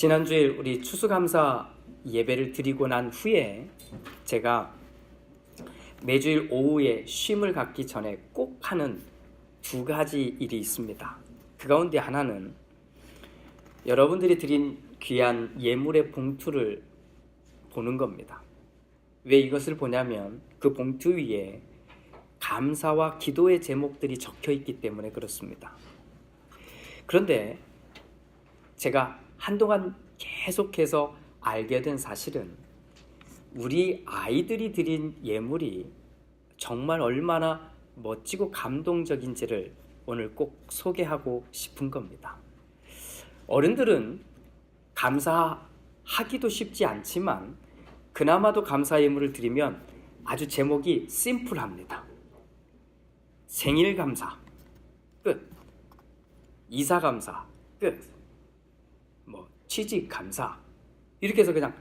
지난주에 우리 추수감사 예배를 드리고 난 후에 제가 매주일 오후에 쉼을 갖기 전에 꼭 하는 두 가지 일이 있습니다. 그 가운데 하나는 여러분들이 드린 귀한 예물의 봉투를 보는 겁니다. 왜 이것을 보냐면 그 봉투 위에 감사와 기도의 제목들이 적혀 있기 때문에 그렇습니다. 그런데 제가 한동안 계속해서 알게 된 사실은 우리 아이들이 드린 예물이 정말 얼마나 멋지고 감동적인지를 오늘 꼭 소개하고 싶은 겁니다. 어른들은 감사하기도 쉽지 않지만 그나마도 감사 예물을 드리면 아주 제목이 심플합니다. 생일 감사, 끝. 이사 감사, 끝. 취직 감사, 이렇게 해서 그냥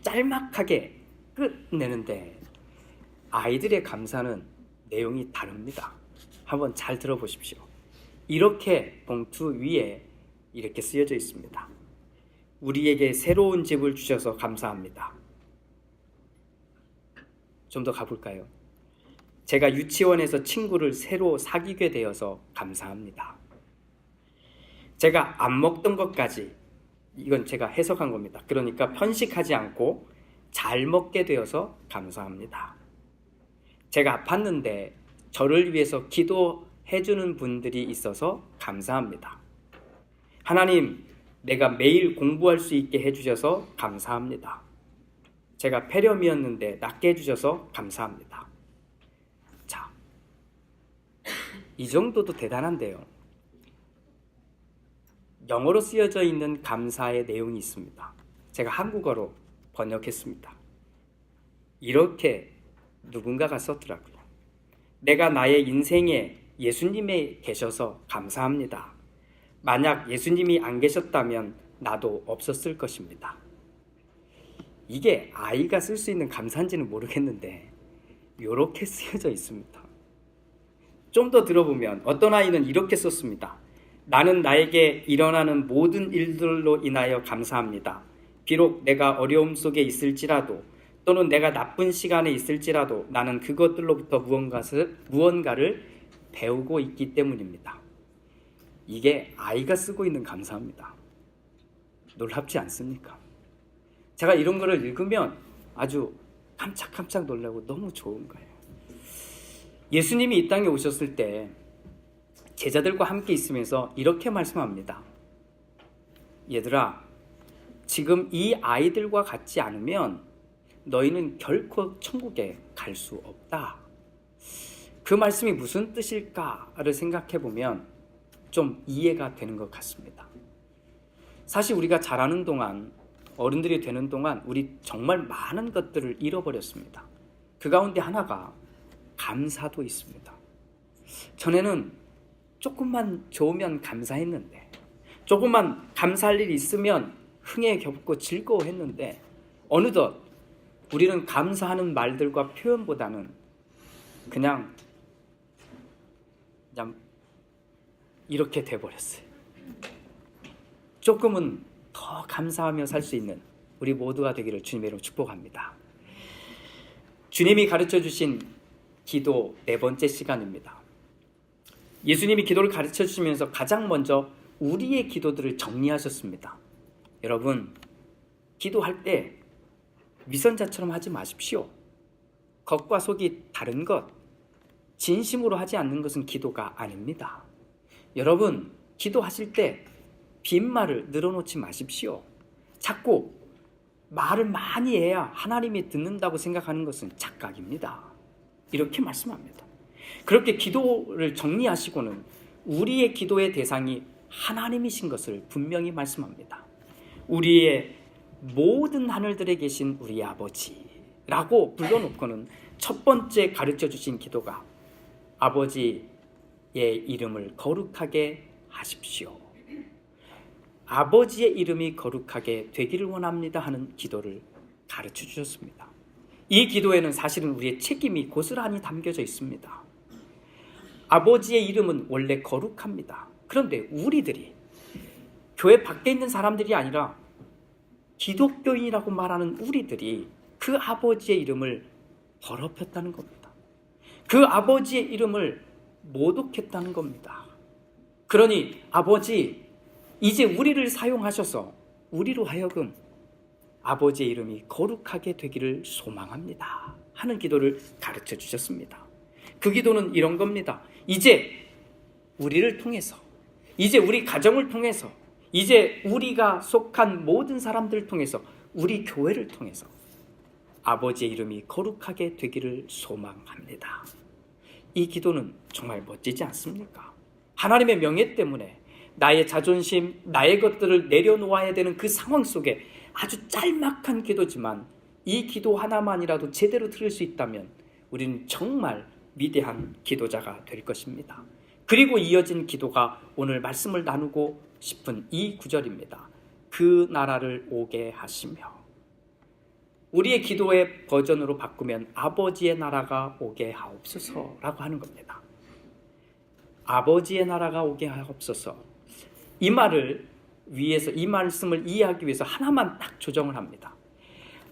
짤막하게 끝내는데 아이들의 감사는 내용이 다릅니다. 한번 잘 들어보십시오. 이렇게 봉투 위에 이렇게 쓰여져 있습니다. 우리에게 새로운 집을 주셔서 감사합니다. 좀 더 가볼까요? 제가 유치원에서 친구를 새로 사귀게 되어서 감사합니다. 제가 안 먹던 것까지, 이건 제가 해석한 겁니다. 그러니까 편식하지 않고 잘 먹게 되어서 감사합니다. 제가 아팠는데 저를 위해서 기도해주는 분들이 있어서 감사합니다. 하나님, 내가 매일 공부할 수 있게 해주셔서 감사합니다. 제가 폐렴이었는데 낫게 해주셔서 감사합니다. 자, 이 정도도 대단한데요. 영어로 쓰여져 있는 감사의 내용이 있습니다. 제가 한국어로 번역했습니다. 이렇게 누군가가 썼더라고요. 내가 나의 인생에 예수님이 계셔서 감사합니다. 만약 예수님이 안 계셨다면 나도 없었을 것입니다. 이게 아이가 쓸 수 있는 감사인지는 모르겠는데 이렇게 쓰여져 있습니다. 좀 더 들어보면 어떤 아이는 이렇게 썼습니다. 나는 나에게 일어나는 모든 일들로 인하여 감사합니다. 비록 내가 어려움 속에 있을지라도 또는 내가 나쁜 시간에 있을지라도 나는 그것들로부터 무언가를 배우고 있기 때문입니다. 이게 아이가 쓰고 있는 감사입니다. 놀랍지 않습니까? 제가 이런 거를 읽으면 아주 깜짝깜짝 놀라고 너무 좋은 거예요. 예수님이 이 땅에 오셨을 때 제자들과 함께 있으면서 이렇게 말씀합니다. 얘들아, 지금 이 아이들과 같지 않으면 너희는 결코 천국에 갈 수 없다. 그 말씀이 무슨 뜻일까를 생각해 보면 좀 이해가 되는 것 같습니다. 사실 우리가 자라는 동안, 어른들이 되는 동안 우리 정말 많은 것들을 잃어버렸습니다. 그 가운데 하나가 감사도 있습니다. 전에는 조금만 좋으면 감사했는데, 조금만 감사할 일이 있으면 흥에 겹고 즐거워했는데 어느덧 우리는 감사하는 말들과 표현보다는 그냥 이렇게 돼버렸어요. 조금은 더 감사하며 살 수 있는 우리 모두가 되기를 주님의 이름으로 축복합니다. 주님이 가르쳐 주신 기도 네 번째 시간입니다. 예수님이 기도를 가르쳐 주시면서 가장 먼저 우리의 기도들을 정리하셨습니다. 여러분, 기도할 때 위선자처럼 하지 마십시오. 겉과 속이 다른 것, 진심으로 하지 않는 것은 기도가 아닙니다. 여러분, 기도하실 때 빈말을 늘어놓지 마십시오. 자꾸 말을 많이 해야 하나님이 듣는다고 생각하는 것은 착각입니다. 이렇게 말씀합니다. 그렇게 기도를 정리하시고는 우리의 기도의 대상이 하나님이신 것을 분명히 말씀합니다. 우리의 모든 하늘들에 계신 우리 아버지라고 불러놓고는 첫 번째 가르쳐 주신 기도가 아버지의 이름을 거룩하게 하십시오. 아버지의 이름이 거룩하게 되기를 원합니다 하는 기도를 가르쳐 주셨습니다. 이 기도에는 사실은 우리의 책임이 고스란히 담겨져 있습니다. 아버지의 이름은 원래 거룩합니다. 그런데 우리들이 교회 밖에 있는 사람들이 아니라 기독교인이라고 말하는 우리들이 그 아버지의 이름을 더럽혔다는 겁니다. 그 아버지의 이름을 모독했다는 겁니다. 그러니 아버지, 이제 우리를 사용하셔서 우리로 하여금 아버지의 이름이 거룩하게 되기를 소망합니다 하는 기도를 가르쳐 주셨습니다. 그 기도는 이런 겁니다. 이제 우리를 통해서, 이제 우리 가정을 통해서, 이제 우리가 속한 모든 사람들을 통해서, 우리 교회를 통해서 아버지의 이름이 거룩하게 되기를 소망합니다. 이 기도는 정말 멋지지 않습니까? 하나님의 명예 때문에 나의 자존심, 나의 것들을 내려놓아야 되는 그 상황 속에 아주 짤막한 기도지만 이 기도 하나만이라도 제대로 들을 수 있다면 우리는 정말 위대한 기도자가 될 것입니다. 그리고 이어진 기도가 오늘 말씀을 나누고 싶은 이 구절입니다. 그 나라를 오게 하시며. 우리의 기도의 버전으로 바꾸면 아버지의 나라가 오게 하옵소서라고 하는 겁니다. 아버지의 나라가 오게 하옵소서. 이 말을 위해서, 이 말씀을 이해하기 위해서 하나만 딱 조정을 합니다.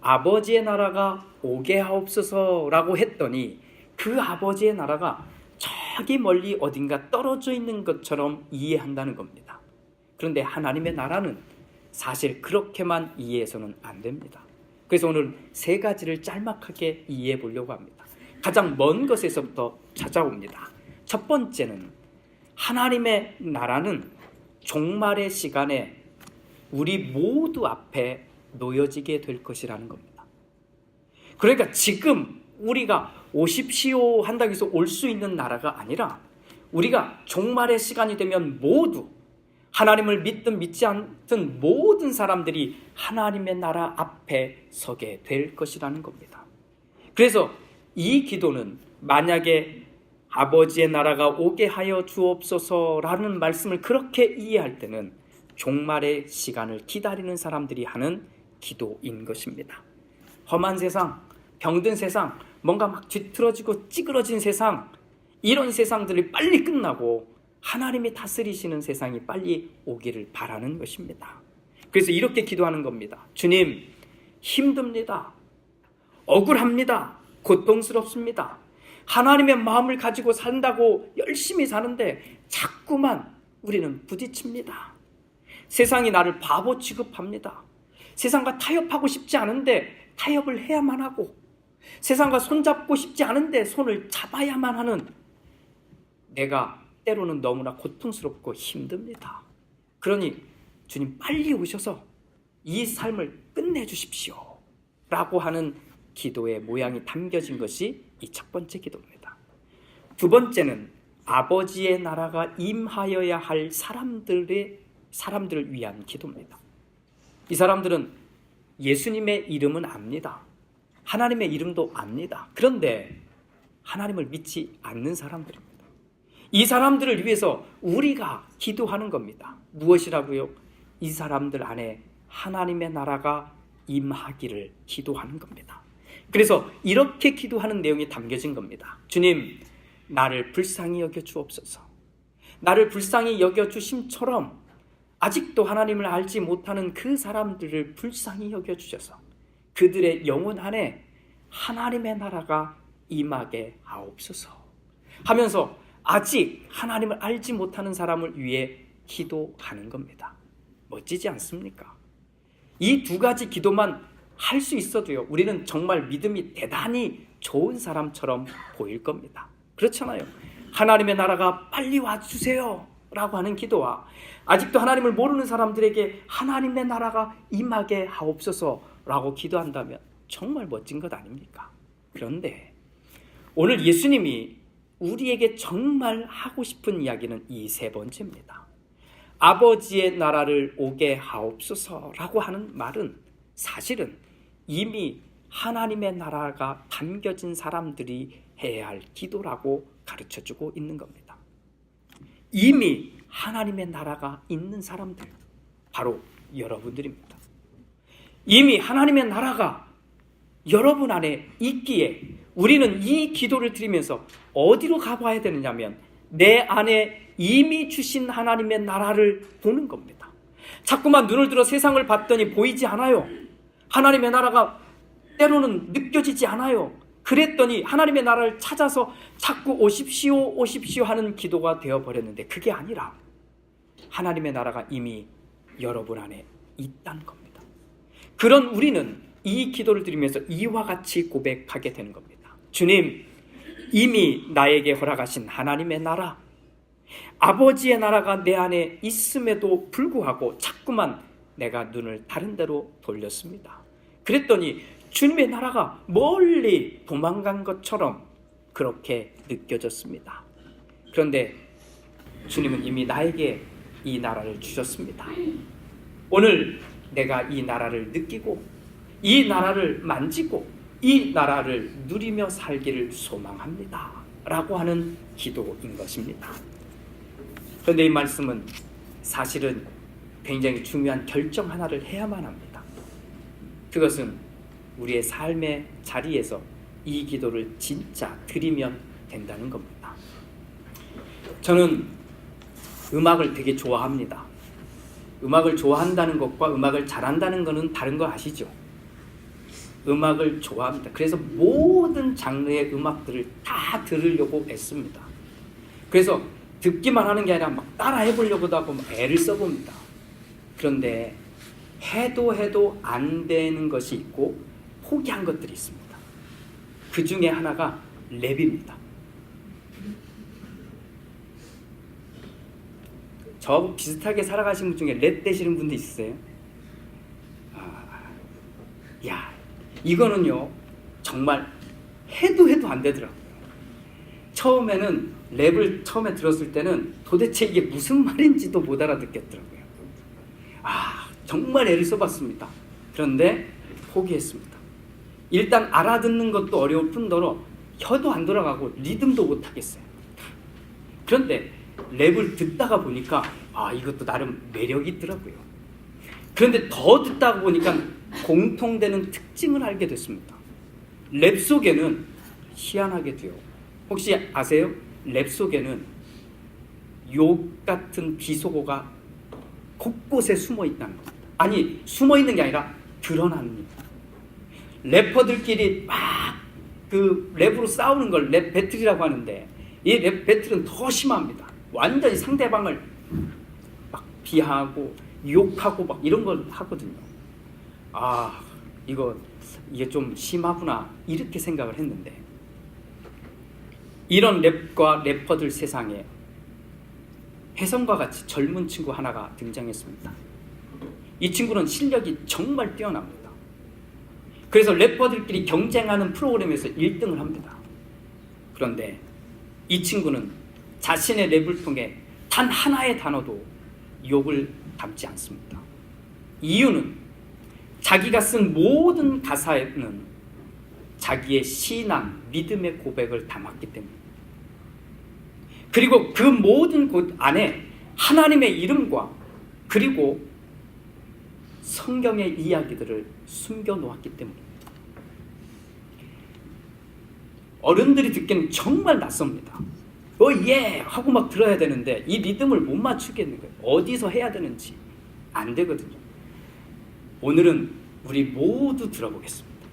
아버지의 나라가 오게 하옵소서라고 했더니 그 아버지의 나라가 저기 멀리 어딘가 떨어져 있는 것처럼 이해한다는 겁니다. 그런데 하나님의 나라는 사실 그렇게만 이해해서는 안 됩니다. 그래서 오늘 세 가지를 짤막하게 이해해 보려고 합니다. 가장 먼 것에서부터 찾아옵니다. 첫 번째는 하나님의 나라는 종말의 시간에 우리 모두 앞에 놓여지게 될 것이라는 겁니다. 그러니까 지금 우리가 오십시오 한다고 해서 올 수 있는 나라가 아니라 우리가 종말의 시간이 되면 모두 하나님을 믿든 믿지 않든 모든 사람들이 하나님의 나라 앞에 서게 될 것이라는 겁니다. 그래서 이 기도는 만약에 아버지의 나라가 오게 하여 주옵소서라는 말씀을 그렇게 이해할 때는 종말의 시간을 기다리는 사람들이 하는 기도인 것입니다. 험한 세상, 병든 세상, 뭔가 막 뒤틀어지고 찌그러진 세상, 이런 세상들이 빨리 끝나고 하나님이 다스리시는 세상이 빨리 오기를 바라는 것입니다. 그래서 이렇게 기도하는 겁니다. 주님, 힘듭니다. 억울합니다. 고통스럽습니다. 하나님의 마음을 가지고 산다고 열심히 사는데 자꾸만 우리는 부딪힙니다. 세상이 나를 바보 취급합니다. 세상과 타협하고 싶지 않은데 타협을 해야만 하고, 세상과 손잡고 싶지 않은데 손을 잡아야만 하는 내가 때로는 너무나 고통스럽고 힘듭니다. 그러니 주님 빨리 오셔서 이 삶을 끝내주십시오 라고 하는 기도의 모양이 담겨진 것이 이 첫 번째 기도입니다. 두 번째는 아버지의 나라가 임하여야 할 사람들을 위한 기도입니다. 이 사람들은 예수님의 이름은 압니다. 하나님의 이름도 압니다. 그런데 하나님을 믿지 않는 사람들입니다. 이 사람들을 위해서 우리가 기도하는 겁니다. 무엇이라고요? 이 사람들 안에 하나님의 나라가 임하기를 기도하는 겁니다. 그래서 이렇게 기도하는 내용이 담겨진 겁니다. 주님, 나를 불쌍히 여겨 주옵소서. 나를 불쌍히 여겨 주심처럼 아직도 하나님을 알지 못하는 그 사람들을 불쌍히 여겨 주셔서 그들의 영혼 안에 하나님의 나라가 임하게 하옵소서 하면서 아직 하나님을 알지 못하는 사람을 위해 기도하는 겁니다. 멋지지 않습니까? 이 두 가지 기도만 할 수 있어도요, 우리는 정말 믿음이 대단히 좋은 사람처럼 보일 겁니다. 그렇잖아요. 하나님의 나라가 빨리 와주세요 라고 하는 기도와 아직도 하나님을 모르는 사람들에게 하나님의 나라가 임하게 하옵소서 라고 기도한다면 정말 멋진 것 아닙니까? 그런데 오늘 예수님이 우리에게 정말 하고 싶은 이야기는 이 세 번째입니다. 아버지의 나라를 오게 하옵소서라고 하는 말은 사실은 이미 하나님의 나라가 담겨진 사람들이 해야 할 기도라고 가르쳐주고 있는 겁니다. 이미 하나님의 나라가 있는 사람들, 바로 여러분들입니다. 이미 하나님의 나라가 여러분 안에 있기에 우리는 이 기도를 드리면서 어디로 가봐야 되느냐면 내 안에 이미 주신 하나님의 나라를 보는 겁니다. 자꾸만 눈을 들어 세상을 봤더니 보이지 않아요. 하나님의 나라가 때로는 느껴지지 않아요. 그랬더니 하나님의 나라를 찾아서 자꾸 오십시오 오십시오 하는 기도가 되어버렸는데, 그게 아니라 하나님의 나라가 이미 여러분 안에 있다는 겁니다. 그런 우리는 이 기도를 드리면서 이와 같이 고백하게 되는 겁니다. 주님, 이미 나에게 허락하신 하나님의 나라, 아버지의 나라가 내 안에 있음에도 불구하고 자꾸만 내가 눈을 다른 데로 돌렸습니다. 그랬더니 주님의 나라가 멀리 도망간 것처럼 그렇게 느껴졌습니다. 그런데 주님은 이미 나에게 이 나라를 주셨습니다. 오늘 내가 이 나라를 느끼고 이 나라를 만지고 이 나라를 누리며 살기를 소망합니다 라고 하는 기도인 것입니다. 그런데 이 말씀은 사실은 굉장히 중요한 결정 하나를 해야만 합니다. 그것은 우리의 삶의 자리에서 이 기도를 진짜 드리면 된다는 겁니다. 저는 음악을 되게 좋아합니다. 음악을 좋아한다는 것과 음악을 잘한다는 것은 다른 거 아시죠? 음악을 좋아합니다. 그래서 모든 장르의 음악들을 다 들으려고 애씁니다. 그래서 듣기만 하는 게 아니라 막 따라 해보려고도 하고 막 애를 써봅니다. 그런데 해도 안 되는 것이 있고 포기한 것들이 있습니다. 그 중에 하나가 랩입니다. 저하고 비슷하게 살아가신 분 중에 랩 되시는 분도 있으세요? 이거는요 정말 해도 안 되더라고요. 처음에는 랩을 처음에 들었을 때는 도대체 이게 무슨 말인지도 못 알아듣겠더라고요. 정말 애를 써봤습니다. 그런데 포기했습니다. 일단 알아듣는 것도 어려울 뿐더러 혀도 안 돌아가고 리듬도 못 하겠어요. 그런데 랩을 듣다가 보니까 이것도 나름 매력이 있더라고요. 그런데 더 듣다 보니까 공통되는 특징을 알게 됐습니다. 랩 속에는 희한하게도요, 혹시 아세요? 랩 속에는 욕 같은 비속어가 곳곳에 숨어 있다는 겁니다. 아니, 숨어 있는 게 아니라 드러납니다. 래퍼들끼리 막 그 랩으로 싸우는 걸 랩 배틀이라고 하는데, 이 랩 배틀은 더 심합니다. 완전히 상대방을 막 비하하고 욕하고 막 이런 걸 하거든요. 이게 좀 심하구나 이렇게 생각을 했는데, 이런 랩과 래퍼들 세상에 혜성과 같이 젊은 친구 하나가 등장했습니다. 이 친구는 실력이 정말 뛰어납니다. 그래서 래퍼들끼리 경쟁하는 프로그램에서 1등을 합니다. 그런데 이 친구는 자신의 랩을 통해 단 하나의 단어도 욕을 담지 않습니다. 이유는 자기가 쓴 모든 가사에는 자기의 신앙, 믿음의 고백을 담았기 때문입니다. 그리고 그 모든 곳 안에 하나님의 이름과 그리고 성경의 이야기들을 숨겨놓았기 때문입니다. 어른들이 듣기는 정말 낯섭니다. 예! 하고 막 들어야 되는데 이 리듬을 못 맞추겠는 거예요. 어디서 해야 되는지 안 되거든요. 오늘은 우리 모두 들어보겠습니다.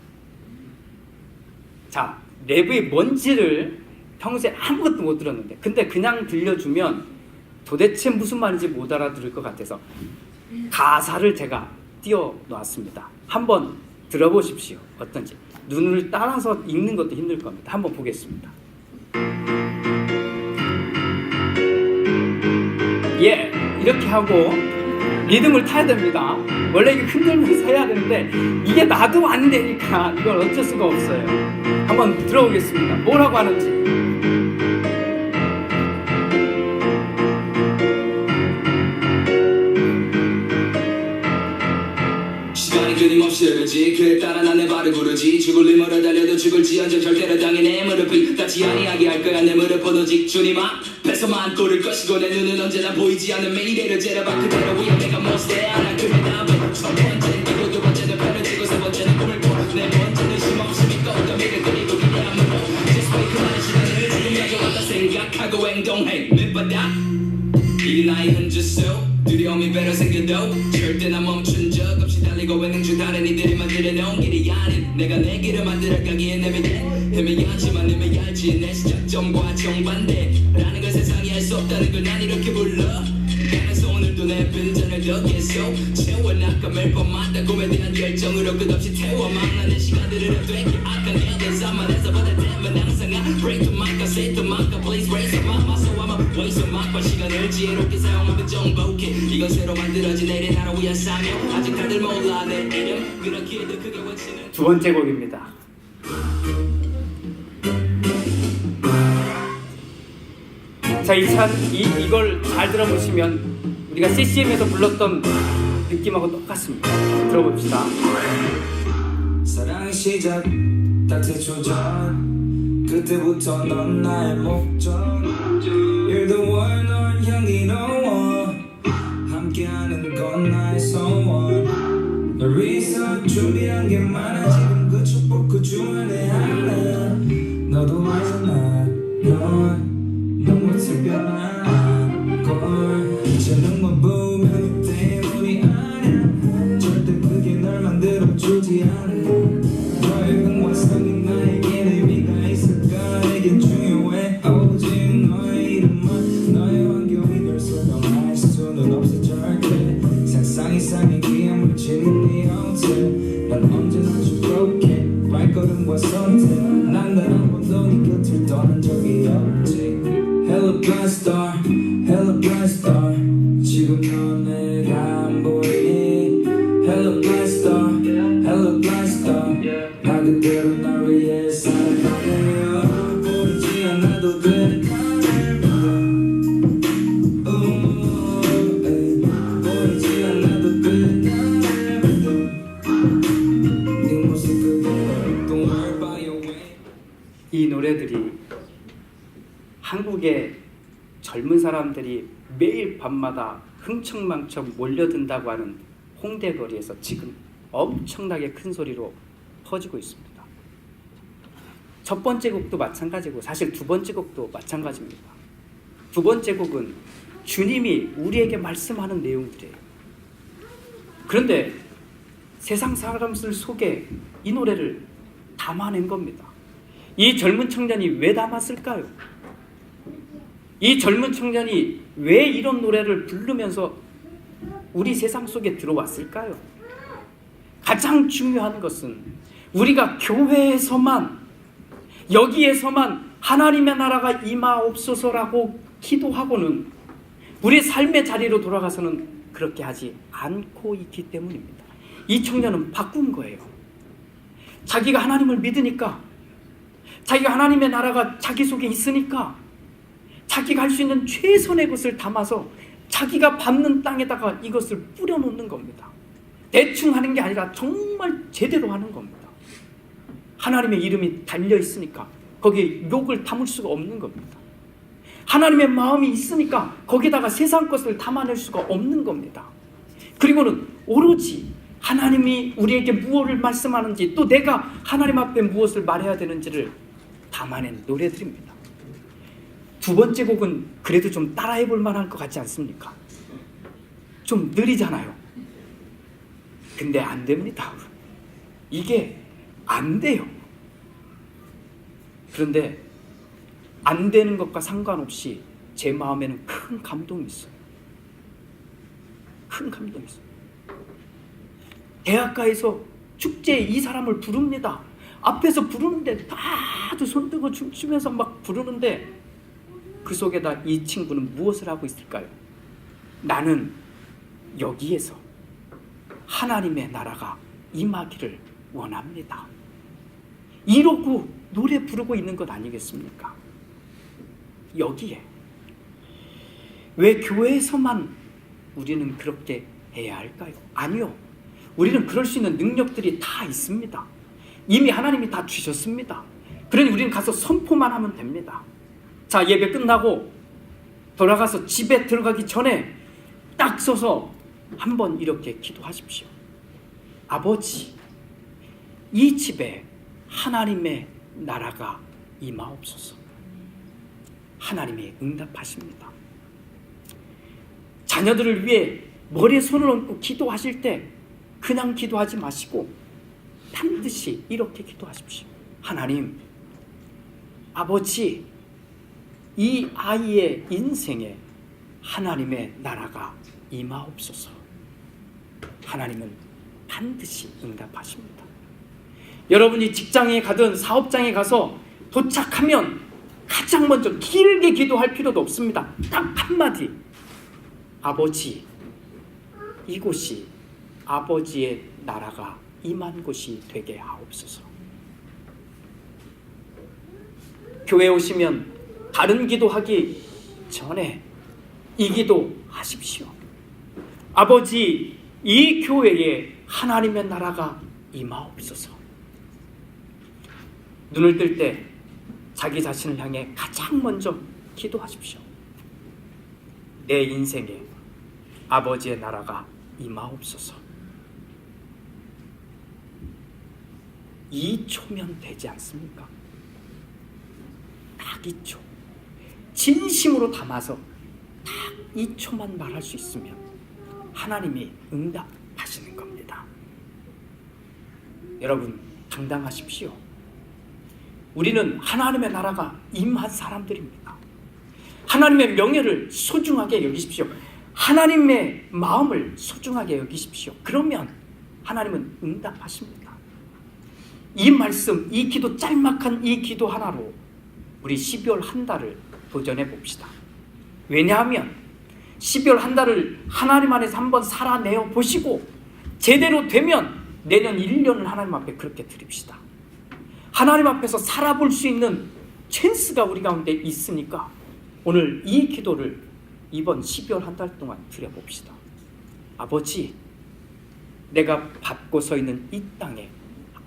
자, 랩의 뭔지를 평소에 아무것도 못 들었는데, 근데 그냥 들려주면 도대체 무슨 말인지 못 알아들을 것 같아서 가사를 제가 띄워놓았습니다. 한번 들어보십시오. 어떤지. 눈을 따라서 읽는 것도 힘들 겁니다. 한번 보겠습니다. 이렇게 하고 리듬을 타야 됩니다. 원래 이게 흔들면서 해야 되는데 이게 나도 안 되니까 이걸 어쩔 수가 없어요. 한번 들어보겠습니다. 뭐라고 하는지. 끊임없이 흐르지, 그에 따라 난 내 발을 구르지. 죽을 힘으로 달려도 죽을지언정 절대로 당해 내 무릎을 닿지 아니하게 할 거야. 내 무릎 오직 주님 앞에서만 고를 것이고, 내 눈은 언제나 보이지 않는 매일의 제라바 그대로 위에 내가 못해 하나 그 해답은 첫 번째는 끼고, 두 번째는 편을 쥐고, 세 번째는 꿈을 꿔, 네 번째는 힘없이 믿고 또 미를 그리고 기대함으로 Just wait, 그만한 시간을 지금 가져왔다 생각하고 행동해. 밑바닥 이 나이 흔들어 두려움이 배로 생겨도 이거 왜 냉주 다른 이들이 만들어놓은 길이 아닌 내가 내 길을 만들어가기에 내미네 헤매야지만 헤매야지 내 시작점과 정반대라는 걸 세상이 알 수 없다는 걸 난 이렇게 불러 그래서 오늘도 내 빈잔을 더 계속 채워나가 매일 밤마다 꿈에 대한 결정으로 끝없이 태워 망나는 시간들을 되게 아까 내던 산만해서 받을 때면 항상 I break the mic I say the mic I please raise the mic So I'm a waste of mic 시간을 지혜롭게 사용하면 정복해 이건 새로 만들어진 내일의 나를 위한 사명 아직 다들 몰라 내 이름 그렇기에 더 크게 외치는 두 번째 곡입니다. 자, 이걸 잘 들어보시면 우리가 CCM에서 불렀던 느낌하고 똑같습니다. 들어봅시다. 사랑의 시작 따뜻 전 그때부터 넌 나의 목적 You're the one 넌 향기로워 함께하는 건 나의 소원 널 위해서 준비한 게 많아 지금 그 축복 그 중에 내 하나 너도 알잖아 넌 너무 특별한 걸 재능만 보면 때문이 아니야 절대 그게 널 만들어주지 않아 너의 흥화성이 나에게 의미가 있을까 내겐 중요해 오직 너의 이름만 너의 환경이 널 설명할 수는 없어 절대 세상 이상의 기억 물질은 네 호텔 난 언제나 축복해 발걸음과 선택 난 단 한 번도 네 곁을 떠난 적이 없지 Hello bright star, hello bright star 지금 넌 내가 안 보이니 Hello bright star, hello bright star 나 그대로 날 위해 살아가네요 보이지 않아도 돼 나를 믿어 보이지 않아도 돼 나를 믿어 네 모습 그대로 Don't worry about your way 이 노래들이 한국의 젊은 사람들이 매일 밤마다 흥청망청 몰려든다고 하는 홍대 거리에서 지금 엄청나게 큰 소리로 퍼지고 있습니다. 첫 번째 곡도 마찬가지고 사실 두 번째 곡도 마찬가지입니다. 두 번째 곡은 주님이 우리에게 말씀하는 내용들이에요. 그런데 세상 사람들 속에 이 노래를 담아낸 겁니다. 이 젊은 청년이 왜 담았을까요? 이 젊은 청년이 왜 이런 노래를 부르면서 우리 세상 속에 들어왔을까요? 가장 중요한 것은 우리가 교회에서만 여기에서만 하나님의 나라가 임하옵소서라고 기도하고는 우리 삶의 자리로 돌아가서는 그렇게 하지 않고 있기 때문입니다. 이 청년은 바꾼 거예요. 자기가 하나님을 믿으니까 자기가 하나님의 나라가 자기 속에 있으니까 자기가 할 수 있는 최선의 것을 담아서 자기가 밟는 땅에다가 이것을 뿌려놓는 겁니다. 대충 하는 게 아니라 정말 제대로 하는 겁니다. 하나님의 이름이 달려있으니까 거기에 욕을 담을 수가 없는 겁니다. 하나님의 마음이 있으니까 거기다가 세상 것을 담아낼 수가 없는 겁니다. 그리고는 오로지 하나님이 우리에게 무엇을 말씀하는지 또 내가 하나님 앞에 무엇을 말해야 되는지를 담아낸 노래들입니다. 두 번째 곡은 그래도 좀 따라해 볼 만할 것 같지 않습니까? 좀 느리잖아요. 근데 안 됩니다. 이게 안 돼요. 그런데 안 되는 것과 상관없이 제 마음에는 큰 감동이 있어요. 큰 감동이 있어요. 대학가에서 축제에 이 사람을 부릅니다. 앞에서 부르는데 다들 손들고 춤추면서 막 부르는데 그 속에다 이 친구는 무엇을 하고 있을까요? 나는 여기에서 하나님의 나라가 임하기를 원합니다. 이러고 노래 부르고 있는 것 아니겠습니까? 여기에 왜 교회에서만 우리는 그렇게 해야 할까요? 아니요. 우리는 그럴 수 있는 능력들이 다 있습니다. 이미 하나님이 다 주셨습니다. 그러니 우리는 가서 선포만 하면 됩니다. 자, 예배 끝나고 돌아가서 집에 들어가기 전에 딱 서서 한번 이렇게 기도하십시오. 아버지, 이 집에 하나님의 나라가 임하옵소서. 하나님이 응답하십니다. 자녀들을 위해 머리에 손을 얹고 기도하실 때 그냥 기도하지 마시고 반드시 이렇게 기도하십시오. 하나님, 아버지, 이 아이의 인생에 하나님의 나라가 임하옵소서. 하나님은 반드시 응답하십니다. 여러분이 직장에 가든 사업장에 가서 도착하면 가장 먼저 길게 기도할 필요도 없습니다. 딱 한마디, 아버지, 이곳이 아버지의 나라가 임한 곳이 되게 하옵소서. 교회 오시면 다른 기도하기 전에 이 기도 하십시오. 아버지, 이 교회에 하나님의 나라가 임하옵소서. 눈을 뜰 때 자기 자신을 향해 가장 먼저 기도하십시오. 내 인생에 아버지의 나라가 임하옵소서. 2초면 되지 않습니까? 딱 2초. 진심으로 담아서 딱 2초만 말할 수 있으면 하나님이 응답하시는 겁니다. 여러분, 당당하십시오. 우리는 하나님의 나라가 임한 사람들입니다. 하나님의 명예를 소중하게 여기십시오. 하나님의 마음을 소중하게 여기십시오. 그러면 하나님은 응답하십니다. 이 말씀, 이 기도, 짤막한 이 기도 하나로 우리 12월 한 달을 도전해 봅시다. 왜냐하면 12월 한 달을 하나님 안에서 한번 살아내어 보시고 제대로 되면 내년 1년을 하나님 앞에 그렇게 드립시다. 하나님 앞에서 살아볼 수 있는 찬스가 우리 가운데 있으니까 오늘 이 기도를 이번 12월 한 달 동안 드려봅시다. 아버지, 내가 받고 서 있는 이 땅에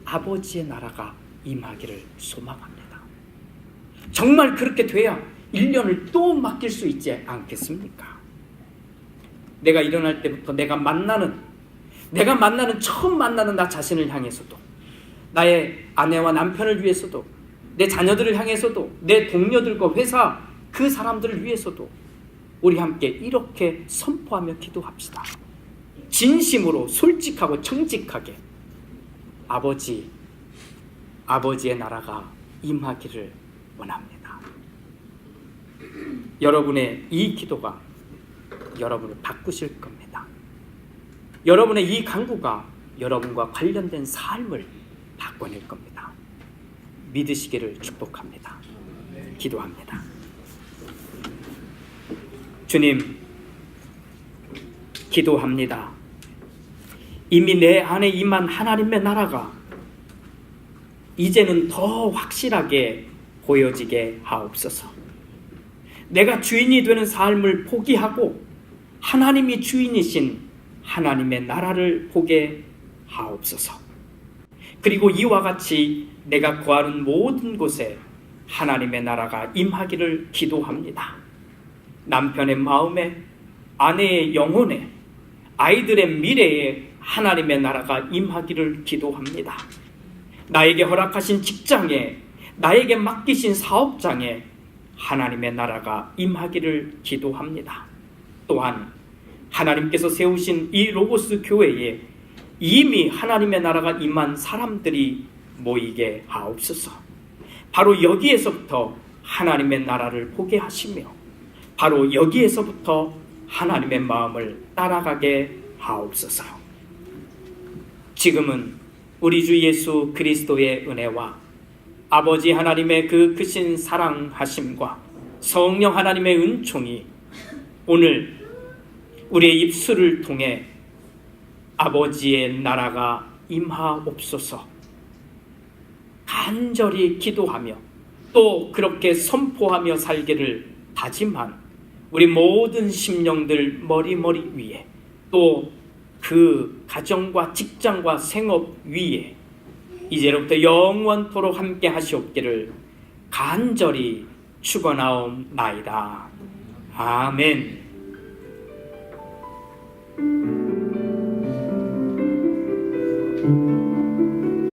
아버지의 나라가 임하기를 소망합니다. 정말 그렇게 돼야 1년을 또 맡길 수 있지 않겠습니까? 내가 일어날 때부터 내가 만나는 처음 만나는 나 자신을 향해서도, 나의 아내와 남편을 위해서도, 내 자녀들을 향해서도, 내 동료들과 회사 그 사람들을 위해서도 우리 함께 이렇게 선포하며 기도합시다. 진심으로 솔직하고 정직하게 아버지의 나라가 임하기를 원합니다. 여러분의 이 기도가 여러분을 바꾸실 겁니다. 여러분의 이 간구가 여러분과 관련된 삶을 바꿔낼 겁니다. 믿으시기를 축복합니다. 기도합니다. 주님, 기도합니다. 이미 내 안에 임한 하나님의 나라가 이제는 더 확실하게 보여지게 하옵소서. 내가 주인이 되는 삶을 포기하고 하나님이 주인이신 하나님의 나라를 보게 하옵소서. 그리고 이와 같이 내가 구하는 모든 곳에 하나님의 나라가 임하기를 기도합니다. 남편의 마음에, 아내의 영혼에, 아이들의 미래에 하나님의 나라가 임하기를 기도합니다. 나에게 허락하신 직장에, 나에게 맡기신 사업장에 하나님의 나라가 임하기를 기도합니다. 또한 하나님께서 세우신 이 로고스 교회에 이미 하나님의 나라가 임한 사람들이 모이게 하옵소서. 바로 여기에서부터 하나님의 나라를 보게 하시며 바로 여기에서부터 하나님의 마음을 따라가게 하옵소서. 지금은 우리 주 예수 그리스도의 은혜와 아버지 하나님의 그 크신 사랑하심과 성령 하나님의 은총이 오늘 우리의 입술을 통해 아버지의 나라가 임하옵소서 간절히 기도하며 또 그렇게 선포하며 살기를 다짐한 우리 모든 심령들 머리머리 위에 또 그 가정과 직장과 생업 위에 이제로부터 영원토록 함께 하시옵기를 간절히 축원하옵나이다. 아멘.